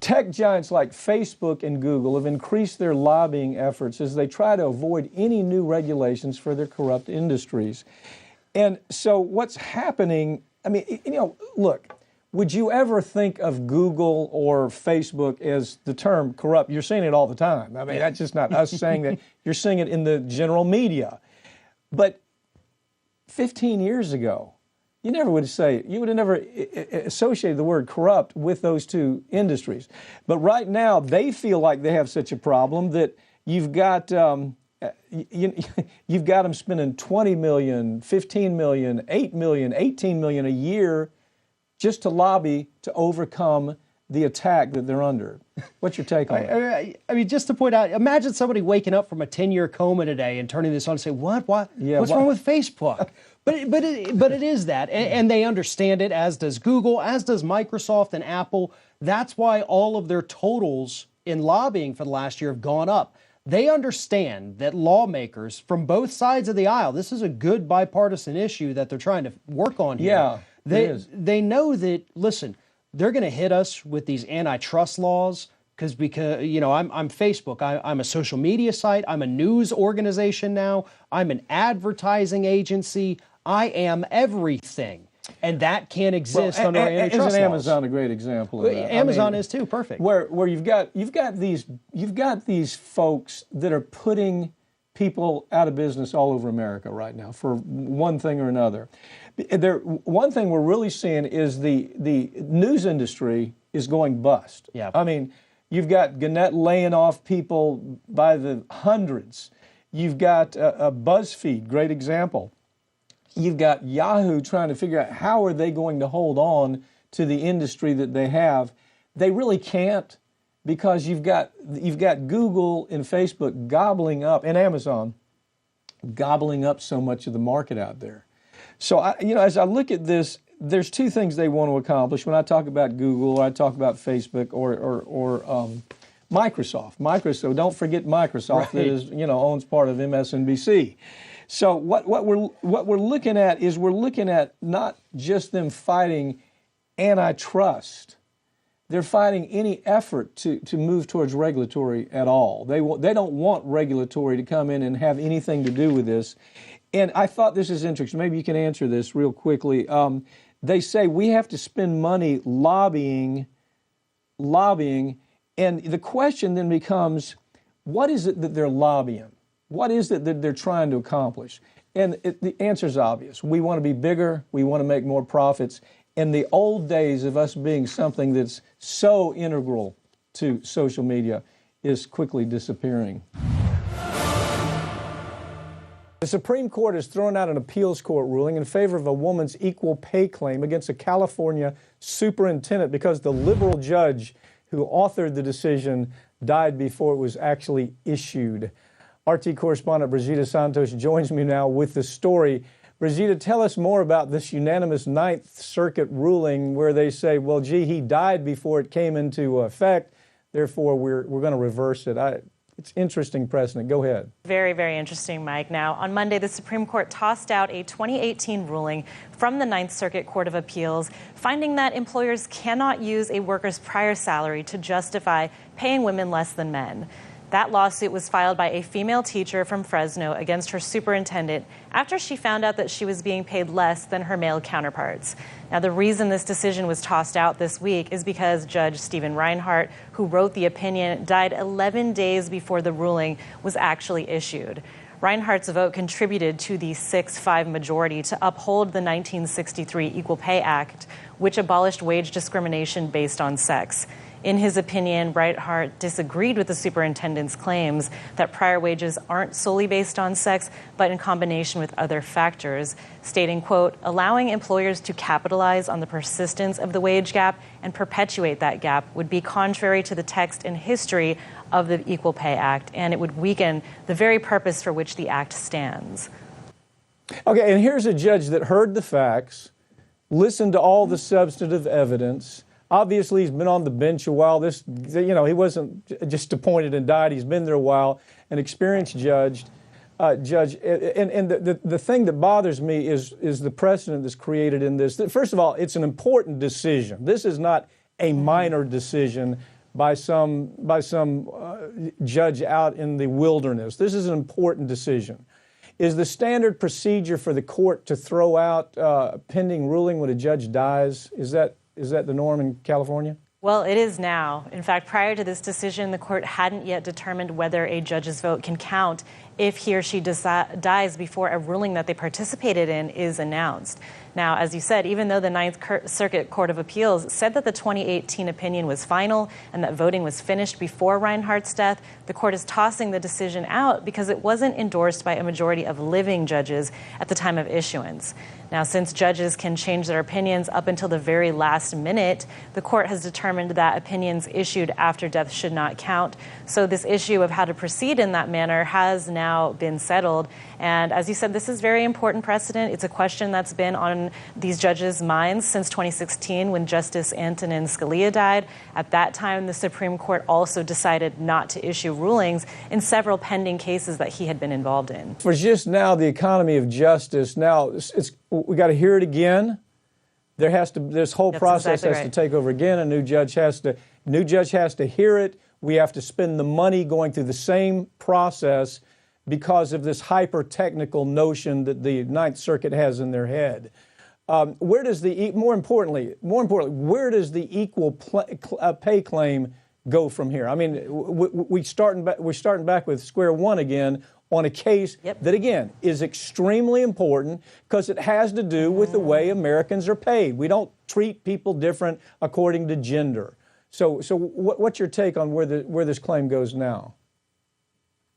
Tech giants like Facebook and Google have increased their lobbying efforts as they try to avoid any new regulations for their corrupt industries. And so what's happening, I mean, look, would you ever think of Google or Facebook as the term corrupt? You're seeing it all the time. I mean, that's just not us saying that. You're seeing it in the general media. But 15 years ago, you would have never associated the word corrupt with those two industries. But right now, they feel like they have such a problem that you've got you've got them spending $20 million, $15 million, $8 million, $18 million a year just to lobby to overcome the attack that they're under. What's your take on it? I mean, just to point out, imagine somebody waking up from a 10-year coma today and turning this on and say, what? What's wrong with Facebook? But it is that, and they understand it, as does Google, as does Microsoft and Apple. That's why all of their totals in lobbying for the last year have gone up. They understand that lawmakers from both sides of the aisle, this is a good bipartisan issue that they're trying to work on here. Yeah, they know that, listen, they're going to hit us with these antitrust laws because I'm Facebook. I'm a social media site. I'm a news organization now. I'm an advertising agency. I am everything. And that can't exist under antitrust laws. Isn't Amazon a great example of that? Amazon is too, perfect. Where you've got these folks that are putting people out of business all over America right now for one thing or another. One thing we're really seeing is the news industry is going bust. Yeah. I mean, you've got Gannett laying off people by the hundreds. You've got BuzzFeed, great example. You've got Yahoo trying to figure out how are they going to hold on to the industry that they have. They really can't, because you've got Google and Facebook gobbling up, and Amazon gobbling up so much of the market out there. So as I look at this, there's two things they want to accomplish. When I talk about Google, or I talk about Facebook, or Microsoft. Microsoft, don't forget Microsoft, right, that is owns part of MSNBC. So what we're looking at is not just them fighting antitrust. They're fighting any effort to move towards regulatory at all. They don't want regulatory to come in and have anything to do with this. And I thought this is interesting. Maybe you can answer this real quickly. They say we have to spend money lobbying, and the question then becomes, what is it that they're lobbying? What is it that they're trying to accomplish? And the answer is obvious. We want to be bigger. We want to make more profits. And the old days of us being something that's so integral to social media is quickly disappearing. The Supreme Court has thrown out an appeals court ruling in favor of a woman's equal pay claim against a California superintendent because the liberal judge who authored the decision died before it was actually issued. RT correspondent Brigida Santos joins me now with the story. Brigida, tell us more about this unanimous Ninth Circuit ruling where they say, well, gee, he died before it came into effect, therefore we're going to reverse it. It's interesting precedent. Go ahead. Very, very interesting, Mike. Now, on Monday, the Supreme Court tossed out a 2018 ruling from the Ninth Circuit Court of Appeals, finding that employers cannot use a worker's prior salary to justify paying women less than men. That lawsuit was filed by a female teacher from Fresno against her superintendent after she found out that she was being paid less than her male counterparts. Now, the reason this decision was tossed out this week is because Judge Stephen Reinhart, who wrote the opinion, died 11 days before the ruling was actually issued. Reinhart's vote contributed to the 6-5 majority to uphold the 1963 Equal Pay Act, which abolished wage discrimination based on sex. In his opinion, Reinhart disagreed with the superintendent's claims that prior wages aren't solely based on sex, but in combination with other factors, stating, quote, allowing employers to capitalize on the persistence of the wage gap and perpetuate that gap would be contrary to the text and history of the Equal Pay Act, and it would weaken the very purpose for which the act stands. Okay, and here's a judge that heard the facts, listened to all the substantive evidence. Obviously, he's been on the bench a while. He wasn't just appointed and died. He's been there a while, an experienced judge. And the thing that bothers me is the precedent that's created in this. First of all, it's an important decision. This is not a minor decision by some judge out in the wilderness. This is an important decision. Is the standard procedure for the court to throw out pending ruling when a judge dies? Is that the norm in California? Well, it is now. In fact, prior to this decision, the court hadn't yet determined whether a judge's vote can count if he or she dies before a ruling that they participated in is announced. Now, as you said, even though the Ninth Circuit Court of Appeals said that the 2018 opinion was final and that voting was finished before Reinhart's death, the court is tossing the decision out because it wasn't endorsed by a majority of living judges at the time of issuance. Now, since judges can change their opinions up until the very last minute, the court has determined that opinions issued after death should not count. So this issue of how to proceed in that manner has now been settled. And as you said, this is very important precedent. It's a question that's been on these judges' minds since 2016 when Justice Antonin Scalia died. At that time, the Supreme Court also decided not to issue rulings in several pending cases that he had been involved in. For just now, the economy of justice, now we got to hear it again. This whole process has to take over again. A new judge has to hear it. We have to spend the money going through the same process because of this hyper-technical notion that the Ninth Circuit has in their head. More importantly, where does the equal pay claim go from here? I mean, we're starting back with square one again on a case that, again, is extremely important because it has to do with the way Americans are paid. We don't treat people different according to gender. So what's your take on where this claim goes now?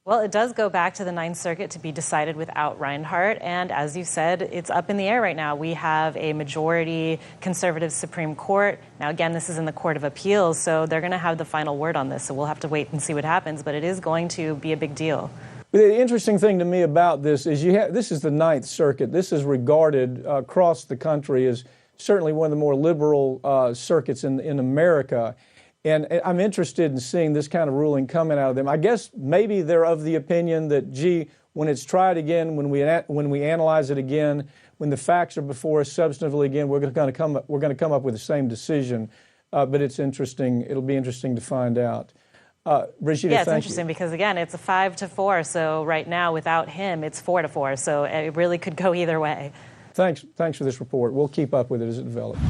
Well, it does go back to the Ninth Circuit to be decided without Reinhart. And as you said, it's up in the air right now. We have a majority conservative Supreme Court. Now, again, this is in the Court of Appeals, so they're going to have the final word on this. So we'll have to wait and see what happens. But it is going to be a big deal. The interesting thing to me about this is this is the Ninth Circuit. This is regarded across the country as certainly one of the more liberal circuits in America. And I'm interested in seeing this kind of ruling coming out of them. I guess maybe they're of the opinion that, when it's tried again, when we analyze it again, when the facts are before us substantively again, we're going to come up with the same decision. But it's interesting. It'll be interesting to find out. Brigida, yeah, it's interesting because, again, it's a 5-4. So right now, without him, it's 4-4. So it really could go either way. Thanks for this report. We'll keep up with it as it develops.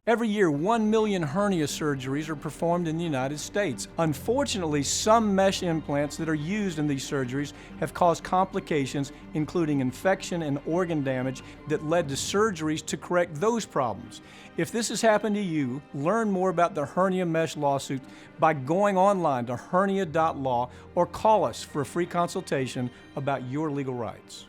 Every year, 1 million hernia surgeries are performed in the United States. Unfortunately, some mesh implants that are used in these surgeries have caused complications, including infection and organ damage that led to surgeries to correct those problems. If this has happened to you, learn more about the hernia mesh lawsuit by going online to hernia.law or call us for a free consultation about your legal rights.